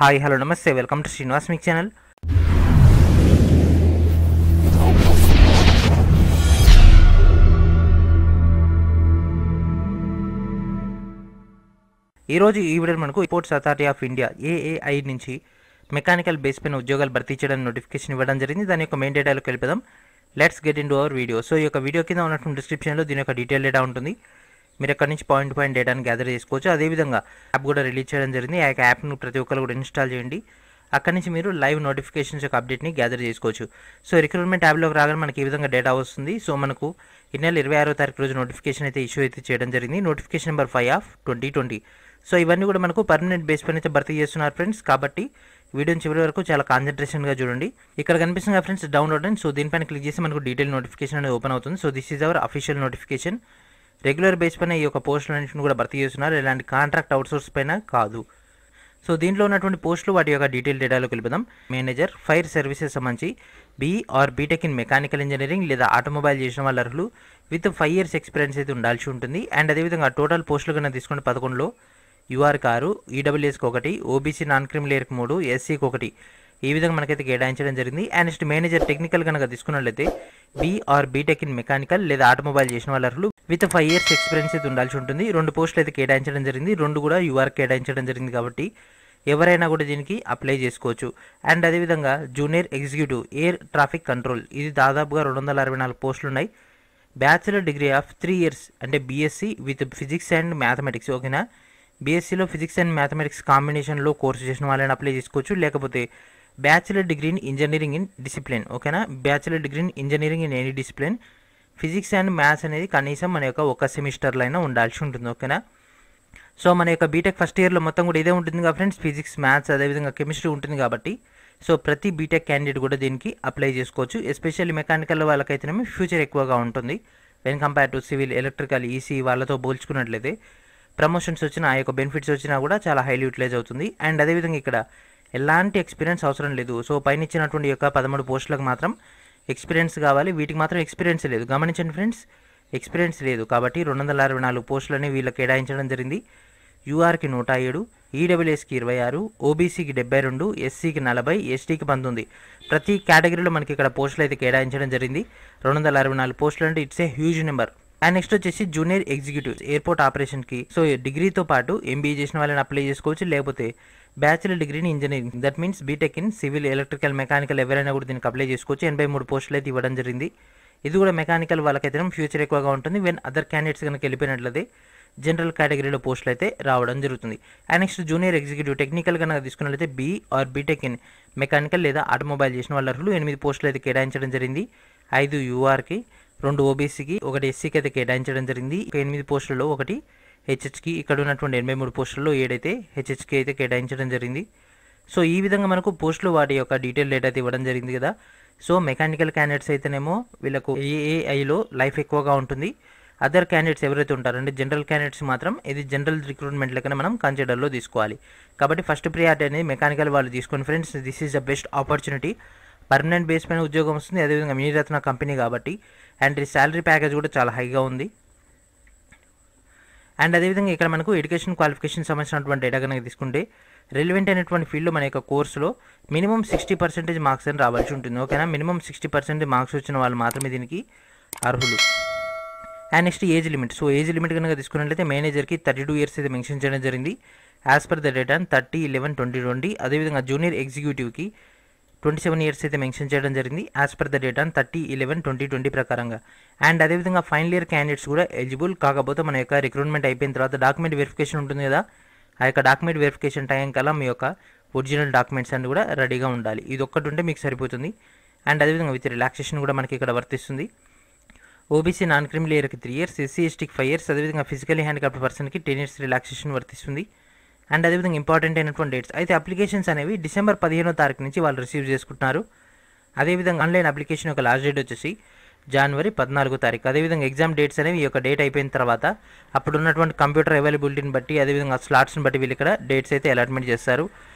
Hi hello నమస్తే welcome to Srinivas మిక్ channel. ఈరోజు ఈ వీడియో మనకు airports authority of India AAI నుంచి మెకానికల్ బేస్ పైన ఉద్యోగాలు భర్తీ చేయడానికి నోటిఫికేషన్ ఇవ్వడం జరిగింది. దాని యొక్క మెయిన్ డేటాలోకి వెళ్ళిపోదాం. Let's get in to our video. So ఈ యొక్క వీడియో కింద ఉన్నటువంటి డిస్క్రిప్షన్లో దీని యొక్క డీటెయిల్ డేటా ఉంటుంది. మీరు ఎక్కడి నుంచి పాయింట్ టు పాయింట్ డేటాను గ్యాదర్ చేసుకోవచ్చు. అదేవిధంగా యాప్ కూడా రిలీజ్ చేయడం జరిగింది. ఆ యొక్క యాప్ను ప్రతి ఒక్కరు కూడా ఇన్స్టాల్ చేయండి. అక్కడి నుంచి మీరు లైవ్ నోటిఫికేషన్స్ యొక్క అప్డేట్ని గ్యాదర్ చేసుకోవచ్చు. సో రిక్రూట్మెంట్ యాప్లోకి రాగానే మనకి ఈ విధంగా డేటా వస్తుంది. సో మనకు ఈ నెల 26వ తారీఖు రోజు నోటిఫికేషన్ అయితే ఇష్యూ అయితే చేయడం జరిగింది. Notification number 5/2020. సో ఇవన్నీ కూడా మనకు పర్మనెంట్ బేస్ పైన అయితే భర్తీ చేస్తున్నారు ఫ్రెండ్స్. కాబట్టి వీడియోని చివరి వరకు చాలా కాన్సన్ట్రేషన్గా చూడండి. ఇక్కడ కనిపిస్తుంది ఫ్రెండ్స్ డౌన్లోడ్ అని. సో దీనిపైన క్లిక్ చేసి మనకు డీటెయిల్ నోటిఫికేషన్ అనేది ఓపెన్ అవుతుంది. So this is our official notification. Regular base పైన ఈ యొక్క పోస్టులన్నింటిని కూడా భర్తీ చేస్తున్నారు. ఇలాంటి కాంట్రాక్ట్ అవుట్సోర్స్ పైన కాదు. సో దీంట్లో ఉన్నటువంటి పోస్టులు వాటి యొక్క డీటెయిల్ డేటాలోకి వెళ్ళిపోదాం. మేనేజర్ ఫైర్ సర్వీసెస్ సంబంధించి BE or BTech in mechanical engineering లేదా ఆటోమొబైల్ చేసిన వాళ్ళ అర్హులు విత్ 5 years ఎక్స్పీరియన్స్ అయితే ఉండాల్సి ఉంటుంది. అండ్ అదేవిధంగా టోటల్ పోస్టులు కన్నా తీసుకుంటే 11లో యూఆర్కి 6, ఈడబ్ల్యూఎస్కి 1, ఓబీసీ నాన్ క్రిమిలేయర్కి 3, ఎస్సీకి 1 ఈ విధంగా మనకైతే కేటాయించడం జరిగింది. అండ్ నెక్స్ట్ మేనేజర్ టెక్నికల్ కనుక తీసుకున్నట్లయితే B or BTech in mechanical లేదా ఆటోమొబైల్ చేసిన వాళ్ళ అర్హులు విత్ 5 years ఎక్స్పీరియన్స్ అయితే ఉండాల్సి ఉంటుంది. 2 పోస్టులు అయితే కేటాయించడం జరిగింది. 2 కూడా యూఆర్ కేటాయించడం జరిగింది. కాబట్టి ఎవరైనా కూడా దీనికి అప్లై చేసుకోవచ్చు. అండ్ అదేవిధంగా junior executive air traffic control ఇది దాదాపుగా 264 పోస్టులు ఉన్నాయి. బ్యాచిలర్ డిగ్రీ ఆఫ్ 3 years అంటే BSc with physics and mathematics. ఓకేనా, బీఎస్సీలో ఫిజిక్స్ అండ్ మ్యాథమెటిక్స్ కాంబినేషన్లో కోర్సు చేసిన వాళ్ళని అప్లై చేసుకోవచ్చు. లేకపోతే bachelor degree in engineering in discipline. ఓకేనా, bachelor degree in engineering in any discipline. Physics and maths అనేది కనీసం మన యొక్క ఒక సెమిస్టర్లో అయినా ఉండాల్సి ఉంటుంది. ఓకేనా, సో మన యొక్క బీటెక్ ఫస్ట్ ఇయర్లో మొత్తం కూడా ఇదే ఉంటుంది కదా ఫ్రెండ్స్, ఫిజిక్స్ మ్యాథ్స్ అదేవిధంగా కెమిస్ట్రీ ఉంటుంది. కాబట్టి సో ప్రతి బీటెక్ క్యాండిడేట్ కూడా దీనికి అప్లై చేసుకోవచ్చు. ఎస్పెషల్లీ మెకానికల్ వాళ్ళకైతేనేమో ఫ్యూచర్ ఎక్కువగా ఉంటుంది. When compare to civil, electrical, EC వాళ్ళతో పోల్చుకున్నట్లయితే ప్రమోషన్స్ వచ్చినా ఆ యొక్క బెనిఫిట్స్ వచ్చినా కూడా చాలా హైలీ యూటిలైజ్ అవుతుంది. అండ్ అదేవిధంగా ఇక్కడ ఎలాంటి ఎక్స్పీరియన్స్ అవసరం లేదు. సో పైన ఇచ్చినటువంటి యొక్క 13 పోస్టులకు మాత్రం ఎక్స్పీరియన్స్ కావాలి. వీటికి మాత్రం ఎక్స్పీరియన్స్ లేదు. గమనించండి ఫ్రెండ్స్, ఎక్స్పీరియన్స్ లేదు. కాబట్టి 264 పోస్టులని వీళ్ళకి కేటాయించడం జరిగింది. యూఆర్కి 107, ఈడబ్ల్యూఎస్కి 26, ఓబీసీకి 72, ఎస్సీకి 40, ఎస్టీకి 19 ప్రతి కేటగిరీలో మనకి ఇక్కడ పోస్టులు అయితే కేటాయించడం జరిగింది. 264 పోస్టులు అంటే it's a huge number. And next వచ్చేసి జూనియర్ ఎగ్జిక్యూటివ్స్ ఎయిర్పోర్ట్ ఆపరేషన్కి. సో డిగ్రీతో పాటు ఎంబీఏ చేసిన వాళ్ళని అప్లై చేసుకోవచ్చు. లేకపోతే బ్యాచిలర్ డిగ్రీని engineering that means BTech in civil, electrical, mechanical ఎవరైనా కూడా దీనికి అప్లై చేసుకోవచ్చు. 83 పోస్టులు అయితే ఇవ్వడం జరిగింది. ఇది కూడా మెకానికల్ వాళ్ళకైతే ఫ్యూచర్ ఎక్కువగా ఉంటుంది. వెన్ అదర్ క్యాండిడేట్స్ కనుక వెళ్ళిపోయినట్లయితే జనరల్ కేటగిరీలో పోస్టులు అయితే రావడం జరుగుతుంది. And next junior executive technical కనుక తీసుకున్నట్లయితే B or BTech in mechanical లేదా ఆటోమొబైల్ చేసిన వాళ్ళ అర్హులు 8 పోస్టులు అయితే కేటాయించడం జరిగింది. 5 యూఆర్కి, 2 ఓబీసీకి, 1 ఎస్సీకి అయితే కేటాయించడం జరిగింది. 8 పోస్టులలో 1 హెచ్హెచ్కి. ఇక్కడ ఉన్నటువంటి 83 పోస్టులలో 7 అయితే హెచ్హెచ్కి అయితే కేటాయించడం జరిగింది. సో ఈ విధంగా మనకు పోస్టులు వాటి యొక్క డీటెయిల్ డేటా అయితే ఇవ్వడం జరిగింది కదా. సో మెకానికల్ క్యాండిడేట్స్ అయితేనేమో వీళ్ళకు ఏఏఐలో లైఫ్ ఎక్కువగా ఉంటుంది. అదర్ క్యాండిడేట్స్ ఎవరైతే ఉంటారో అంటే జనరల్ క్యాండిడేట్స్ మాత్రం ఇది జనరల్ రిక్రూట్మెంట్ లెక్కన మనం కన్సిడర్లో తీసుకోవాలి. కాబట్టి ఫస్ట్ ప్రియారిటీ అనేది మెకానికల్ వాళ్ళు తీసుకొని friends. This is the best opportunity. Permanent base పైన ఉద్యోగం వస్తుంది. అదేవిధంగా మినీరత్న కంపెనీ కాబట్టి అండ్ శాలరీ ప్యాకేజ్ కూడా చాలా హైగా ఉంది. అండ్ అదేవిధంగా ఇక్కడ మనకు ఎడ్యుకేషన్ క్వాలిఫికేషన్ సంబంధించినటువంటి డేటా కనుక తీసుకుంటే రిలవెంట్ అయినటువంటి ఫీల్డ్లో మన యొక్క కోర్సులో మినిమం 60% మార్క్స్ అని రావాల్సి ఉంటుంది. ఓకేనా, మినిమం 60% మార్క్స్ వచ్చిన వాళ్ళు మాత్రమే దీనికి అర్హులు. And next age limit. So age limit కనుక తీసుకున్నట్లయితే మేనేజర్కి 32 years అయితే మెన్షన్ చేయడం జరిగింది యాజ్ పర్ ద డేటా 30/11/2020. అదేవిధంగా జూనియర్ ఎగ్జిక్యూటివ్కి 27 years అయితే మెన్షన్ చేయడం జరిగింది యాజ్ పర్ ద డేటా 30/11/2020 ప్రకారంగా. అండ్ అదేవిధంగా ఫైనల్ ఇయర్ క్యాండిడేట్స్ కూడా ఎలిజిబుల్. కాకపోతే మన యొక్క రిక్రూట్మెంట్ అయిపోయిన తర్వాత డాక్యుమెంట్ వెరిఫికేషన్ ఉంటుంది కదా, ఆ యొక్క డాక్యుమెంట్ వెరిఫికేషన్ టైం కల్లా మీ యొక్క ఒరిజినల్ డాక్యుమెంట్స్ అన్ని కూడా రెడీగా ఉండాలి. ఇది ఒక్కటి ఉంటే మీకు సరిపోతుంది. అండ్ అదేవిధంగా విత్ రిలాక్సేషన్ కూడా మనకి ఇక్కడ వర్తిస్తుంది. ఓబీసీ నాన్ క్రిమిలేయర్కి 3 years, ఎస్సీ ఎస్టీకి 5 years, అదేవిధంగా ఫిజికలీ హ్యాండిక్యాప్డ్ పర్సన్కి 10 years రిలాక్సేషన్ వర్తిస్తుంది. అండ్ అదేవిధంగా ఇంపార్టెంట్ అయినటువంటి డేట్స్ అయితే అప్లికేషన్స్ అనేవి డిసెంబర్ 15వ తారీఖు నుంచి వాళ్ళు రిసీవ్ చేసుకుంటున్నారు. అదేవిధంగా ఆన్లైన్ అప్లికేషన్ యొక్క లాస్ట్ డేట్ వచ్చేసి జనవరి 14వ తారీఖు. అదేవిధంగా ఎగ్జామ్ డేట్స్ అనేవి ఈ యొక్క డేట్ అయిపోయిన తర్వాత అప్పుడు ఉన్నటువంటి కంప్యూటర్ అవైలబిలిటీని బట్టి అదేవిధంగా స్లాట్స్ని బట్టి వీళ్ళు ఇక్కడ డేట్స్ అయితే అలాట్మెంట్ చేస్తారు.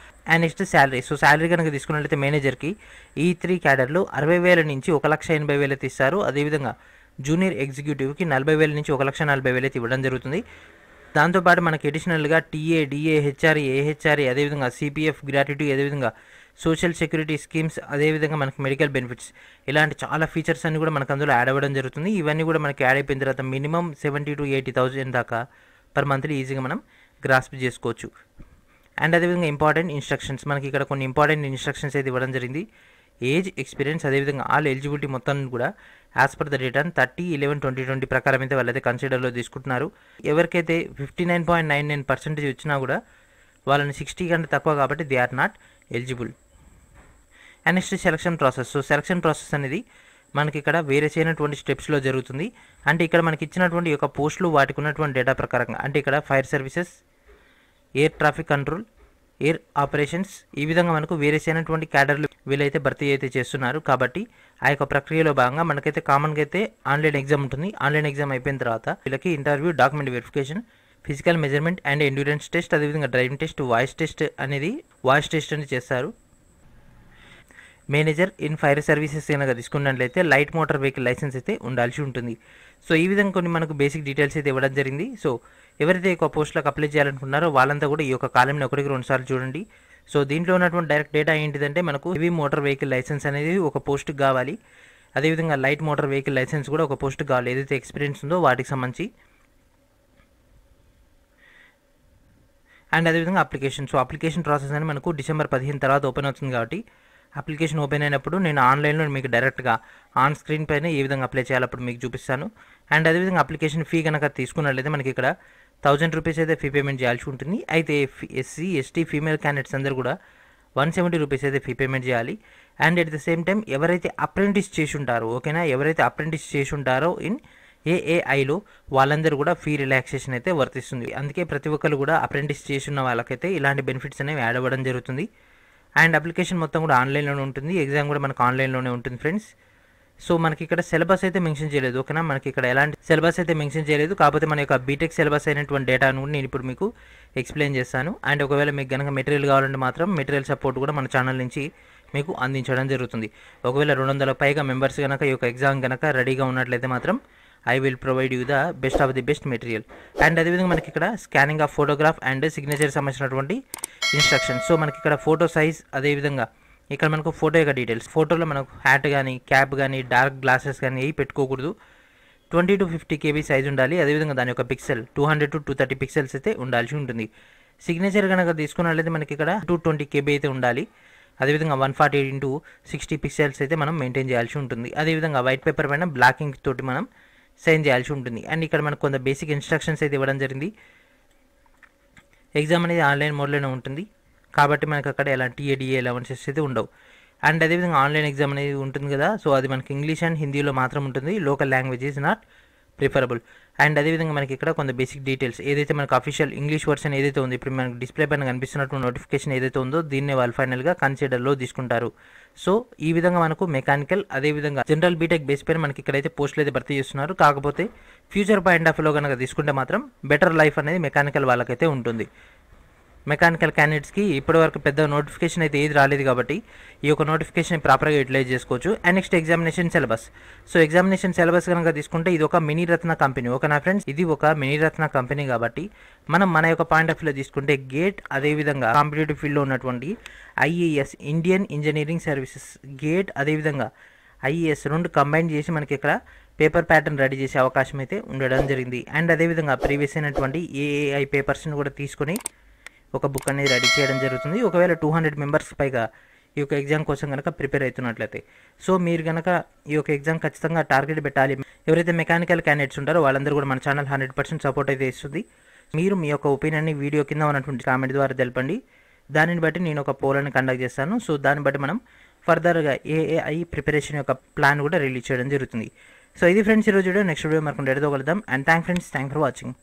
And next salary. So salary కనుక తీసుకున్నట్లయితే మేనేజర్కి ఈ 3 క్యాడర్లు 60,000 నుంచి 1,80,000 అయితే ఇస్తారు. అదేవిధంగా జూనియర్ ఎగ్జిక్యూటివ్కి 40,000 నుంచి 1,40,000 అయితే ఇవ్వడం జరుగుతుంది. దాంతోపాటు మనకి అడిషనల్గా టీఏ, డిఏ, హెచ్ఆర్ఏ, ఏహెచ్ఆర్ఏ, అదేవిధంగా సిపిఎఫ్, గ్రాట్యుటీ, అదేవిధంగా సోషల్ సెక్యూరిటీ స్కీమ్స్, అదేవిధంగా మనకి మెడికల్ బెనిఫిట్స్, ఇలాంటి చాలా ఫీచర్స్ అన్ని కూడా మనకు అందులో యాడ్ అవ్వడం జరుగుతుంది. ఇవన్నీ కూడా మనకి యాడ్ అయిపోయిన తర్వాత మినిమం 70,000 to 80,000 దాకా పర్ మంత్లీ ఈజీగా మనం గ్రాస్ప్ చేసుకోవచ్చు. అండ్ అదేవిధంగా ఇంపార్టెంట్ ఇన్స్ట్రక్షన్స్, మనకి ఇక్కడ కొన్ని ఇంపార్టెంట్ ఇన్స్ట్రక్షన్స్ అయితే ఇవ్వడం జరిగింది. ఏజ్, ఎక్స్పీరియన్స్, అదేవిధంగా ఆల్ ఎలిజిబిలిటీ మొత్తం కూడా యాజ్ పర్ ద రిటర్న్ 30/11/2020 ప్రకారం అయితే వాళ్ళైతే కన్సిడర్లో తీసుకుంటున్నారు. ఎవరికైతే 59.99% వచ్చినా కూడా వాళ్ళని 60 కంటే తక్కువ కాబట్టి they are not eligible. And next selection process. So selection process అనేది మనకి ఇక్కడ వేరే చేయనటువంటి స్టెప్స్లో జరుగుతుంది. అంటే ఇక్కడ మనకి ఇచ్చినటువంటి యొక్క పోస్టులు వాటికి ఉన్నటువంటి డేటా ప్రకారంగా, అంటే ఇక్కడ fire services, air traffic control, air operations, ఈ విధంగా మనకు వేరే చేయనటువంటి క్యాడర్లు వీళ్ళైతే భర్తీ అయితే చేస్తున్నారు. కాబట్టి ఆ యొక్క ప్రక్రియలో భాగంగా మనకైతే కామన్గా అయితే ఆన్లైన్ ఎగ్జామ్ ఉంటుంది. ఆన్లైన్ ఎగ్జామ్ అయిపోయిన తర్వాత వీళ్ళకి interview, document verification, physical measurement and endurance test, అదేవిధంగా డ్రైవింగ్ టెస్ట్, వాయిస్ టెస్ట్ అనేది చేస్తారు. మేనేజర్ ఇన్ ఫైర్ సర్వీసెస్ కనుక తీసుకున్నట్లయితే లైట్ మోటార్ వెహికల్ లైసెన్స్ అయితే ఉండాల్సి ఉంటుంది. సో ఈ విధంగా కొన్ని మనకు బేసిక్ డీటెయిల్స్ అయితే ఇవ్వడం జరిగింది. సో ఎవరైతే ఈ పోస్టులకు అప్లై చేయాలనుకున్నారో వాళ్ళంతా కూడా ఈ యొక్క కాలంలో 1-2 సార్లు చూడండి. సో దీంట్లో ఉన్నటువంటి డైరెక్ట్ డేటా ఏంటిదంటే మనకు హెవీ మోటార్ వెహికల్ లైసెన్స్ అనేది ఒక పోస్ట్కి కావాలి. అదేవిధంగా లైట్ మోటార్ వెహికల్ లైసెన్స్ కూడా ఒక పోస్ట్కి కావాలి. ఏదైతే ఎక్స్పీరియన్స్ ఉందో వాటికి సంబంధించి. అండ్ అదేవిధంగా అప్లికేషన్. సో అప్లికేషన్ ప్రాసెస్ అని మనకు December 15 తర్వాత ఓపెన్ అవుతుంది. కాబట్టి అప్లికేషన్ ఓపెన్ అయినప్పుడు నేను ఆన్లైన్లో మీకు డైరెక్ట్గా ఆన్ స్క్రీన్ పైన ఏ విధంగా అప్లై చేయాలో అప్పుడు మీకు చూపిస్తాను. అండ్ అదేవిధంగా అప్లికేషన్ ఫీ కనుక తీసుకున్నట్లయితే మనకి ఇక్కడ 1000 రూపీస్ అయితే ఫీ పేమెంట్ చేయాల్సి ఉంటుంది. అయితే ఎస్సీ, ఎస్టీ, ఫీమేల్ క్యాండిడేట్స్ అందరూ కూడా 170 రూపీస్ అయితే ఫీ పేమెంట్ చేయాలి. And at the same time ఎవరైతే అప్రెంటిస్ చేసి ఉంటారో, ఓకేనా, ఎవరైతే అప్రెంటిస్ చేసి ఉంటారో ఇన్ ఏఏఐలో వాళ్ళందరూ కూడా ఫీ రిలాక్సేషన్ అయితే వర్తిస్తుంది. అందుకే ప్రతి ఒక్కరు కూడా అప్రెంటిస్ చేసి ఉన్న వాళ్ళకైతే ఇలాంటి బెనిఫిట్స్ అనేవి యాడ్ అవ్వడం జరుగుతుంది. అండ్ అప్లికేషన్ మొత్తం కూడా ఆన్లైన్లోనే ఉంటుంది. ఎగ్జామ్ కూడా మనకు ఆన్లైన్లోనే ఉంటుంది ఫ్రెండ్స్. సో మనకి ఇక్కడ సిలబస్ అయితే మెన్షన్ చేయలేదు, ఓకేనా, మనకి ఇక్కడ ఎలాంటి సిలబస్ అయితే మెన్షన్ చేయలేదు. కాకపోతే మన యొక్క బీటెక్ సిలబస్ అయినటువంటి డేటాను కూడా నేను ఇప్పుడు మీకు ఎక్స్ప్లెయిన్ చేస్తాను. అండ్ ఒకవేళ మీకు కనుక మెటీరియల్ కావాలంటే మాత్రం మెటీరియల్ సపోర్ట్ కూడా మన ఛానల్ నుంచి మీకు అందించడం జరుగుతుంది. ఒకవేళ 200 పైగా మెంబర్స్ కనుక ఈ యొక్క ఎగ్జామ్ కనుక రెడీగా ఉన్నట్లయితే మాత్రం I will provide you the best of the best material. And అదేవిధంగా మనకి ఇక్కడ scanning of photograph and signature సంబంధించినటువంటి ఇన్స్ట్రక్షన్స్. సో మనకి ఇక్కడ ఫోటో సైజ్, అదేవిధంగా ఇక్కడ మనకు ఫోటో యొక్క డీటెయిల్స్. ఫోటోలో మనకు హ్యాట్ కానీ, క్యాప్ కానీ, డార్క్ గ్లాసెస్ కానీ ఏవి పెట్టుకోకూడదు. 20 to 50 KB సైజ్ ఉండాలి. అదేవిధంగా దాని యొక్క పిక్సెల్ 200 to 230 పిక్సెల్స్ అయితే ఉండాల్సి ఉంటుంది. సిగ్నేచర్ కనుక తీసుకున్నట్లయితే మనకి ఇక్కడ 220 KB అయితే ఉండాలి. అదేవిధంగా 148 into 60 పిక్సెల్స్ అయితే మనం మెయింటైన్ చేయాల్సి ఉంటుంది. అదేవిధంగా వైట్ పేపర్ పైన బ్లాక్ ఇంక్ తోటి మనం సైన్ చేయాల్సి ఉంటుంది. అండ్ ఇక్కడ మనకు కొంత బేసిక్ ఇన్స్ట్రక్షన్స్ అయితే ఇవ్వడం జరిగింది. ఎగ్జామ్ అనేది ఆన్లైన్ మోడ్లోనే ఉంటుంది కాబట్టి మనకు అక్కడ ఎలాంటి టీఏ అలవెన్సెస్ అయితే ఉండవు. అండ్ అదేవిధంగా ఆన్లైన్ ఎగ్జామ్ అనేది ఉంటుంది కదా, సో అది మనకి ఇంగ్లీష్ అండ్ హిందీలో మాత్రం ఉంటుంది. Local language is not preferable. And అదేవిధంగా మనకి ఇక్కడ కొంత బేసిక్ డీటెయిల్స్ ఏదైతే మనకు అఫీషియల్ ఇంగ్లీష్ వర్షన్ ఏదైతే ఉందో, ఇప్పుడు మనకు డిస్ప్లే పైన కనిపిస్తున్నటువంటి నోటిఫికేషన్ ఏదైతే ఉందో దీన్నే వాళ్ళు ఫైనల్గా కన్సిడర్లో తీసుకుంటారు. సో ఈ విధంగా మనకు మెకానికల్, అదేవిధంగా జనరల్ బీటెక్ బేస్ పైన మనకి ఇక్కడైతే పోస్టులు అయితే భర్తీ చేస్తున్నారు. కాకపోతే ఫ్యూచర్ పాయింట్ ఆఫ్ వ్యూలో కనుక తీసుకుంటే మాత్రం బెటర్ లైఫ్ అనేది మెకానికల్ వాళ్ళకైతే ఉంటుంది. మెకానికల్ క్యాండిడేట్స్కి ఇప్పటివరకు పెద్ద నోటిఫికేషన్ అయితే ఏది రాలేదు కాబట్టి ఈ యొక్క నోటిఫికేషన్ ప్రాపర్గా యూటిలైజ్ చేసుకోవచ్చు. And next examination syllabus. So examination syllabus కనుక తీసుకుంటే ఇది ఒక మినీ రత్న కంపెనీ, ఓకేనా ఫ్రెండ్స్, ఇది ఒక మినీ రత్న కంపెనీ కాబట్టి మనం మన యొక్క పాయింట్ ఆఫ్ వ్యూలో తీసుకుంటే గేట్, అదేవిధంగా కాంపిటేటివ్ ఫీల్డ్లో ఉన్నటువంటి IAS, Indian engineering services, gate, అదేవిధంగా ఐఏఎస్ రెండు కంబైన్ చేసి మనకి ఇక్కడ పేపర్ ప్యాటర్న్ రెడీ చేసే అవకాశం అయితే ఉండడం జరిగింది. అండ్ అదేవిధంగా ప్రీవియస్ అయినటువంటి ఏఏఐ పేపర్స్ని కూడా తీసుకొని ఒక బుక్ అనేది రెడీ చేయడం జరుగుతుంది. ఒకవేళ 200 మెంబర్స్ పైగా ఈ యొక్క ఎగ్జామ్ కోసం కనుక ప్రిపేర్ అవుతున్నట్లయితే, సో మీరు కనుక ఈ యొక్క ఎగ్జామ్ ఖచ్చితంగా టార్గెట్ పెట్టాలి. ఎవరైతే మెకానికల్ క్యాండిడేట్స్ ఉంటారో వాళ్ళందరూ కూడా మన ఛానల్ 100% సపోర్ట్ అయితే ఇస్తుంది. మీరు మీ యొక్క ఒపీనియన్ని వీడియో కింద ఉన్నటువంటి కామెంట్ ద్వారా తెలపండి. దానిని బట్టి నేను ఒక పోల్ అని కండక్ట్ చేస్తాను. సో దాన్ని బట్టి మనం ఫర్దర్గా ఏఏఐ ప్రిపరేషన్ యొక్క ప్లాన్ కూడా రిలీజ్ చేయడం జరుగుతుంది. సో ఇది ఫ్రెండ్స్ ఈరోజు వీడియో. నెక్స్ట్ వీడియో మనకు డేటాతో కలుద్దాం. And thank for watching.